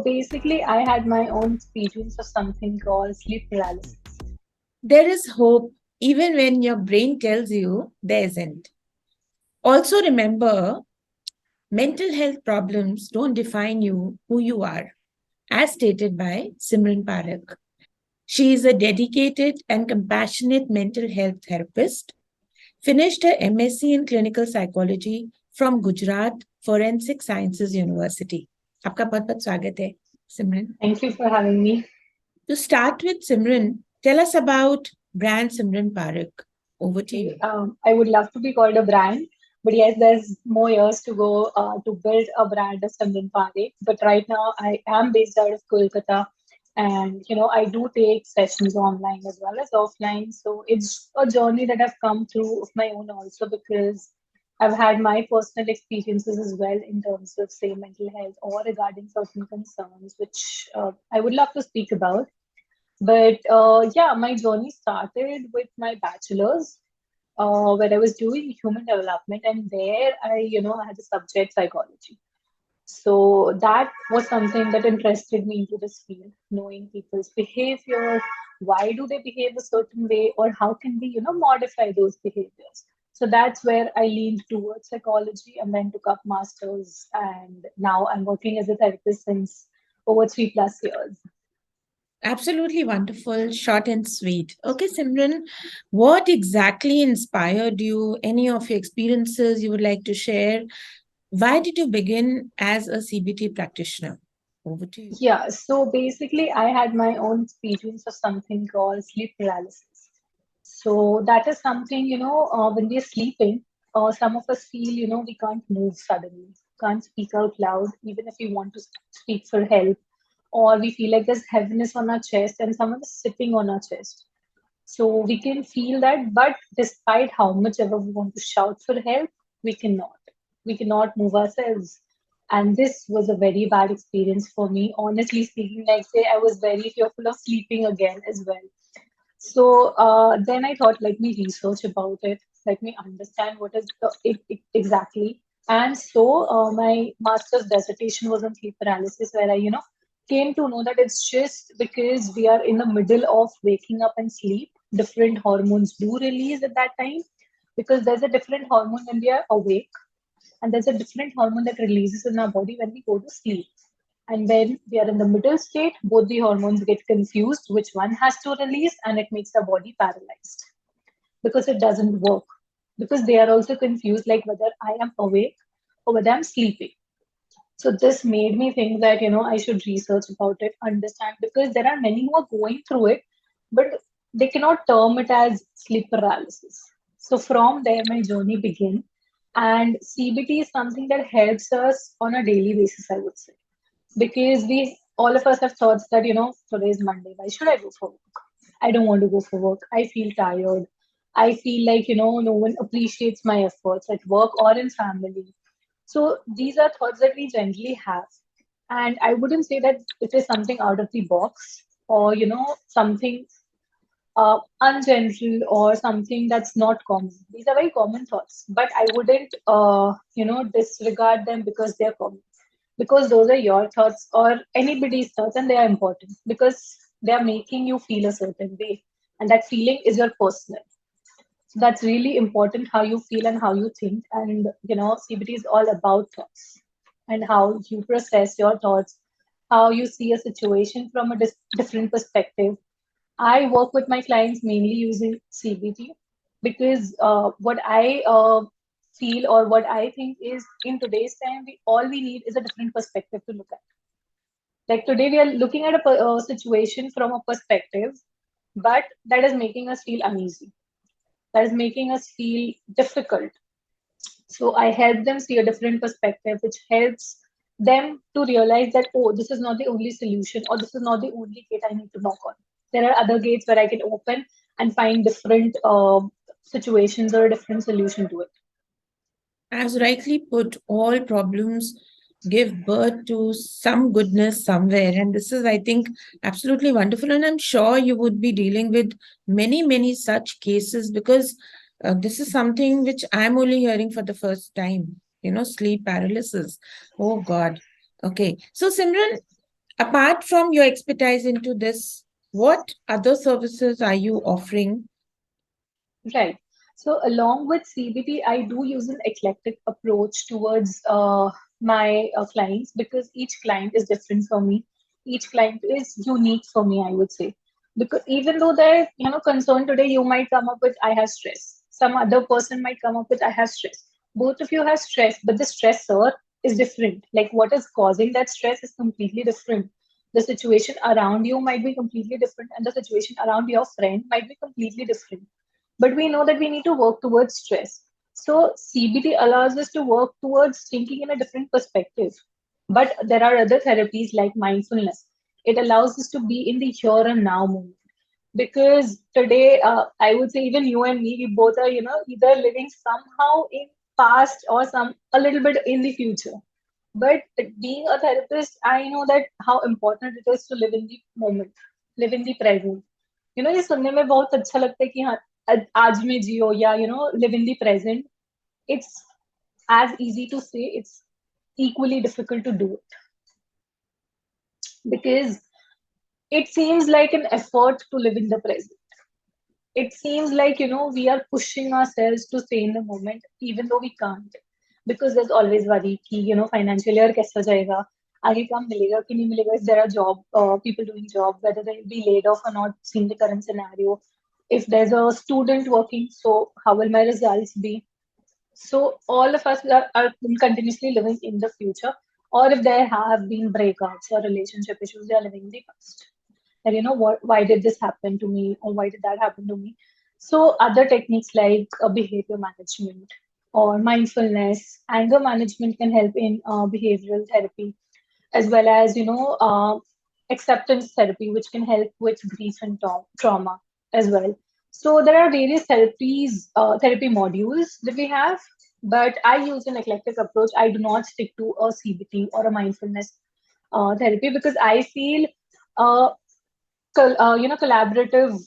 basically, I had my own experience of something called sleep paralysis. There is hope even when your brain tells you there isn't. Also, remember, mental health problems don't define you who you are, as stated by Simran Parekh. She is a dedicated and compassionate mental health therapist, finished her MSc in clinical psychology from Gujarat Forensic Sciences University. आपका बहुत बहुत स्वागत है, Simran. Thank you for having me. To start with, Simran, tell us about brand Simran Parekh. Over to you. I would love to be called a brand, but yes, there's more years to go to build a brand of Simran Parekh. But right now, I am based out of Kolkata, and I do take sessions online as well as offline. So it's a journey that I've come through of my own also because I've had my personal experiences as well in terms of say mental health or regarding certain concerns, which I would love to speak about. But yeah, my journey started with my bachelor's, where I was doing human development, and there I had a subject psychology. So that was something that interested me into this field, knowing people's behavior, why do they behave a certain way, or how can we modify those behaviors. So that's where I leaned towards psychology and then took up masters, and now I'm working as a therapist since over 3+ years. Absolutely wonderful, short and sweet. Okay, Simran, what exactly inspired you? Any of your experiences you would like to share? Why did you begin as a CBT practitioner? Over to you. Yeah, so basically, I had my own experience of something called sleep paralysis. So that is something when we are sleeping, some of us feel we can't move suddenly, can't speak out loud, even if we want to speak for help, or we feel like there's heaviness on our chest and someone is sitting on our chest. So we can feel that, but despite how much ever we want to shout for help, we cannot. We cannot move ourselves. And this was a very bad experience for me. Honestly speaking, like say I was very fearful of sleeping again as well. So then I thought, let me research about it. Let me understand what is it exactly. And so my master's dissertation was on sleep paralysis, where I came to know that it's just because we are in the middle of waking up and sleep. Different hormones do release at that time because there's a different hormone when we are awake, and there's a different hormone that releases in our body when we go to sleep. And when we are in the middle state, both the hormones get confused, which one has to release, and it makes the body paralyzed because it doesn't work. Because they are also confused, like whether I am awake or whether I'm sleeping. So this made me think that I should research about it, understand, because there are many who are going through it, but they cannot term it as sleep paralysis. So from there, my journey began. And CBT is something that helps us on a daily basis, I would say, because we all of us have thoughts that today is Monday. Why should I go for work? I don't want to go for work. I feel tired. I feel like no one appreciates my efforts at work or in family. So these are thoughts that we generally have. And I wouldn't say that it is something out of the box or something ungentle or something that's not common. These are very common thoughts, but I wouldn't disregard them because they're common. Because those are your thoughts or anybody's thoughts, and they are important because they are making you feel a certain way, and that feeling is your personal. So that's really important how you feel and how you think. And CBT is all about thoughts and how you process your thoughts, how you see a situation from a different perspective. I work with my clients mainly using CBT because what I feel or what I think is in today's time, all we need is a different perspective to look at. Like today, we are looking at a situation from a perspective, but that is making us feel uneasy. That is making us feel difficult. So I help them see a different perspective, which helps them to realize that, oh, this is not the only solution, or this is not the only gate I need to knock on. There are other gates where I can open and find different situations or a different solution to it. As rightly put, all problems give birth to some goodness somewhere. And this is, I think, absolutely wonderful. And I'm sure you would be dealing with many, many such cases because this is something which I'm only hearing for the first time, sleep paralysis. Oh, God. Okay. So, Simran, Apart from your expertise into this, what other services are you offering? Right. So along with CBT, I do use an eclectic approach towards my clients because each client is different for me. Each client is unique for me, I would say. Because even though they're, concerned today, you might come up with, I have stress. Some other person might come up with, I have stress. Both of you have stress, but the stressor is different. Like what is causing that stress is completely different. The situation around you might be completely different, and the situation around your friend might be completely different, but we know that we need to work towards stress. So CBT allows us to work towards thinking in a different perspective. But there are other therapies like mindfulness. It allows us to be in the here and now moment. Because today, I would say even you and me, we both are, either living somehow in past or some a little bit in the future. But being a therapist, I know that how important it is to live in the moment, live in the present. ये सुनने में बहुत अच्छा लगता है कि हाँ आज में जियो या live in the present. It's as easy to say, it's equally difficult to do it because it seems like an effort to live in the present. It seems like we are pushing ourselves to stay in the moment even though we can't, because there's always worry कि financial year कैसा जाएगा, आगे काम मिलेगा कि नहीं मिलेगा, if there are job people doing job, whether they'll be laid off or not, seeing the current scenario. If there's a student working, so how will my results be? So all of us are continuously living in the future, or if there have been breakups or relationship issues, they are living in the past. And what? Why did this happen to me, or why did that happen to me? So other techniques like behavior management or mindfulness, anger management can help in behavioral therapy, as well as acceptance therapy, which can help with grief and trauma as well. So there are various therapy modules that we have, but I use an eclectic approach. I do not stick to a CBT or a mindfulness therapy because I feel uh, collaborative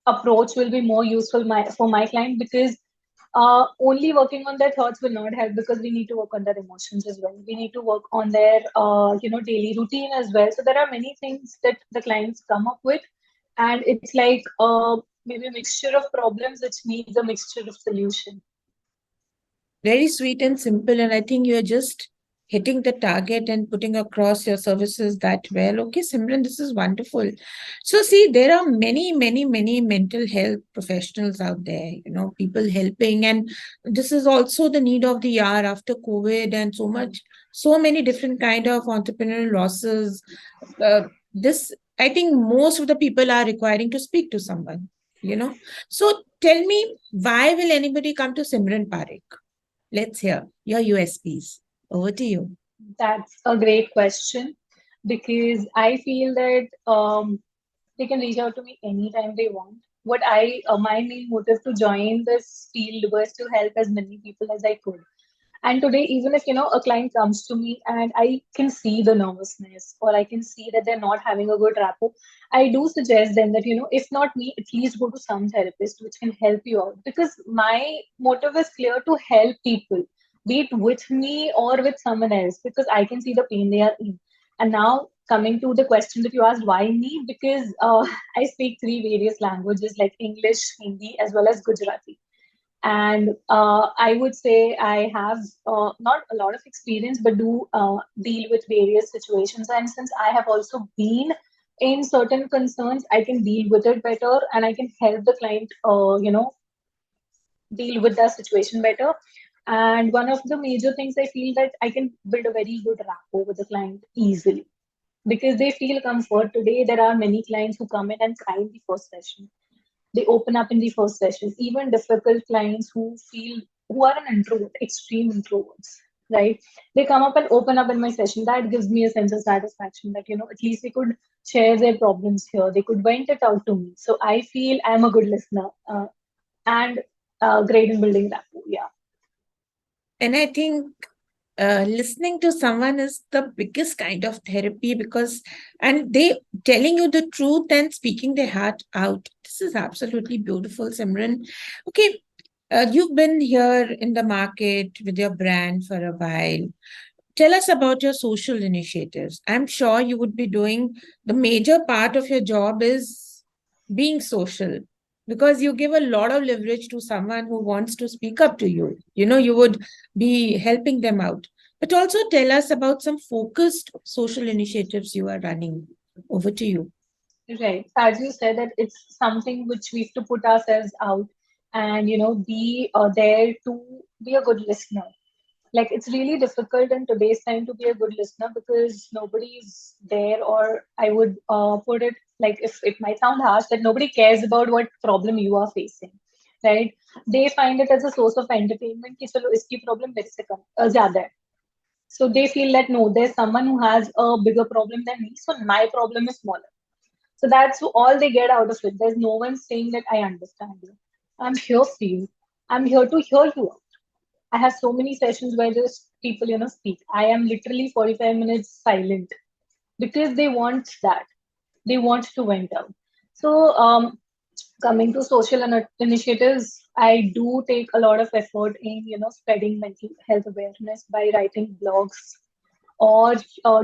approach will be more useful for my client, because only working on their thoughts will not help, because we need to work on their emotions as well. We need to work on their daily routine as well. So there are many things that the clients come up with, and it's like maybe a mixture of problems which needs a mixture of solution. Very sweet and simple. And I think you're just hitting the target and putting across your services that well. Okay, Simran, this is wonderful. So, see, there are many, many, many mental health professionals out there, people helping. And this is also the need of the hour after COVID and so many different kind of entrepreneurial losses. This, I think most of the people are requiring to speak to someone. So, tell me, why will anybody come to Simran Parekh? Let's hear your USPs. Over to you. That's a great question, because I feel that they can reach out to me anytime they want. My main motive to join this field was to help as many people as I could. And today, even if a client comes to me and I can see the nervousness, or I can see that they're not having a good rapport, I do suggest them that if not me, at least go to some therapist which can help you out. Because my motive is clear: to help people, be it with me or with someone else, because I can see the pain they are in. And now, coming to the question that you asked, why me? Because I speak three various languages like English, Hindi, as well as Gujarati. And I would say I have not a lot of experience, but do deal with various situations. And since I have also been in certain concerns, I can deal with it better, and I can help the client, deal with that situation better. And one of the major things, I feel that I can build a very good rapport with the client easily, because they feel comfort. Today, there are many clients who come in and cry in the first session. They open up in the first session. Even difficult clients who are an introvert, extreme introverts, right? They come up and open up in my session. That gives me a sense of satisfaction that at least they could share their problems here. They could vent it out to me. So I feel I'm a good listener, and great in building rapport. Yeah. And I think listening to someone is the biggest kind of therapy and they telling you the truth and speaking their heart out. This is absolutely beautiful, Simran. Okay, you've been here in the market with your brand for a while. Tell us about your social initiatives. I'm sure you would be doing the major part of your job is being social because you give a lot of leverage to someone who wants to speak up to you. You would be helping them out. But also tell us about some focused social initiatives you are running. Over to you. Right. As you said, that it's something which we have to put ourselves out and, be there to be a good listener. Like, it's really difficult in today's time to be a good listener because nobody's there, or I would put it like, if it might sound harsh, that nobody cares about what problem you are facing, right? They find it as a source of entertainment कि चलो इसकी problem मेरे से कम ज़्यादा है. So they feel that no, there's someone who has a bigger problem than me, so my problem is smaller. So that's all they get out of it. There's no one saying that I understand you. I'm here for you. I'm here to hear you out. I have so many sessions where just people, speak. I am literally 45 minutes silent because they want that. They want to vent out. So, coming to social initiatives, I do take a lot of effort in, spreading mental health awareness by writing blogs or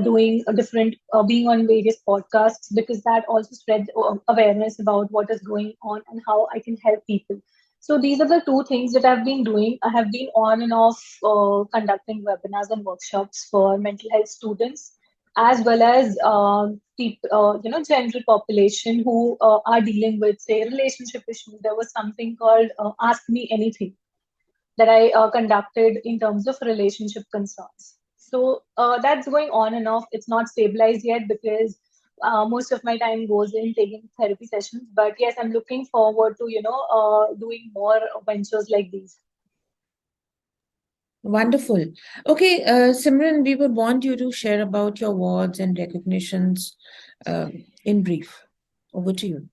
doing a different, being on various podcasts, because that also spreads awareness about what is going on and how I can help people. So these are the two things that I've been doing. I have been on and off conducting webinars and workshops for mental health students, as well as people, general population who are dealing with, say, relationship issues. There was something called Ask Me Anything that I conducted in terms of relationship concerns. So that's going on and off. It's not stabilized yet because most of my time goes in taking therapy sessions. But yes, I'm looking forward to doing more ventures like these. Wonderful. Okay, Simran, we would want you to share about your awards and recognitions in brief. Over to you.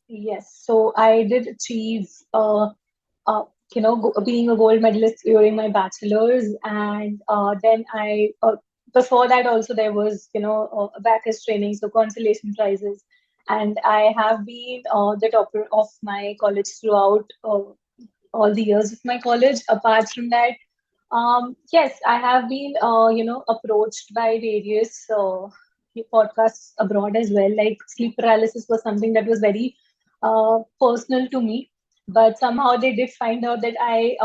Yes, so I did achieve, uh, being a gold medalist during my bachelor's, and then before that also there was, a backup training, so consolation prizes, and I have been the topper of my college throughout all the years of my college. Apart from that, yes, I have been, approached by various podcasts abroad as well. Like sleep paralysis was something that was very personal to me, but somehow they did find out that I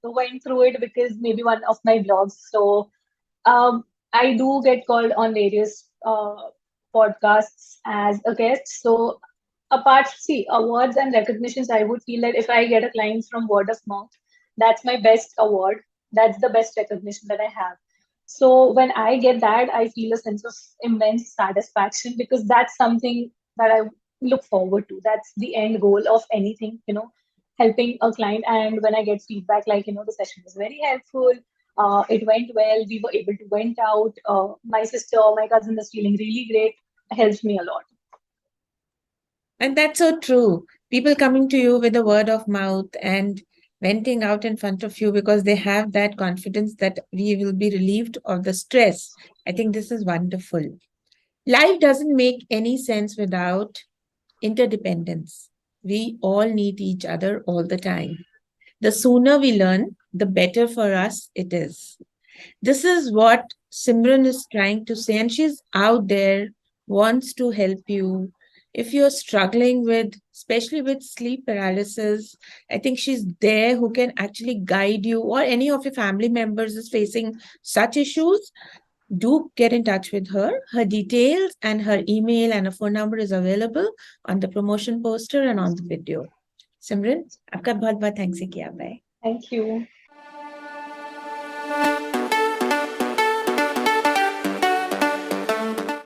went through it because maybe one of my blogs. So I do get called on various podcasts as a guest. So apart, see, awards and recognitions, I would feel that if I get a client from word of mouth, that's my best award. That's the best recognition that I have. So when I get that, I feel a sense of immense satisfaction because that's something that I look forward to. That's the end goal of anything, helping a client. And when I get feedback like, the session was very helpful, it went well, we were able to vent out, my sister or my cousin is feeling really great, helps me a lot. And that's so true. People coming to you with a word of mouth and venting out in front of you because they have that confidence that we will be relieved of the stress. I think this is wonderful. Life doesn't make any sense without interdependence. We all need each other all the time. The sooner we learn, the better for us it is. This is what Simran is trying to say, and she's out there, wants to help you. If you're struggling with, especially with sleep paralysis, I think she's there who can actually guide you, or any of your family members is facing such issues. Do get in touch with her. Her details and her email and her phone number is available on the promotion poster and on the video. Simran, आपका बहुत बहुत thanks किया. Bye. Thank you.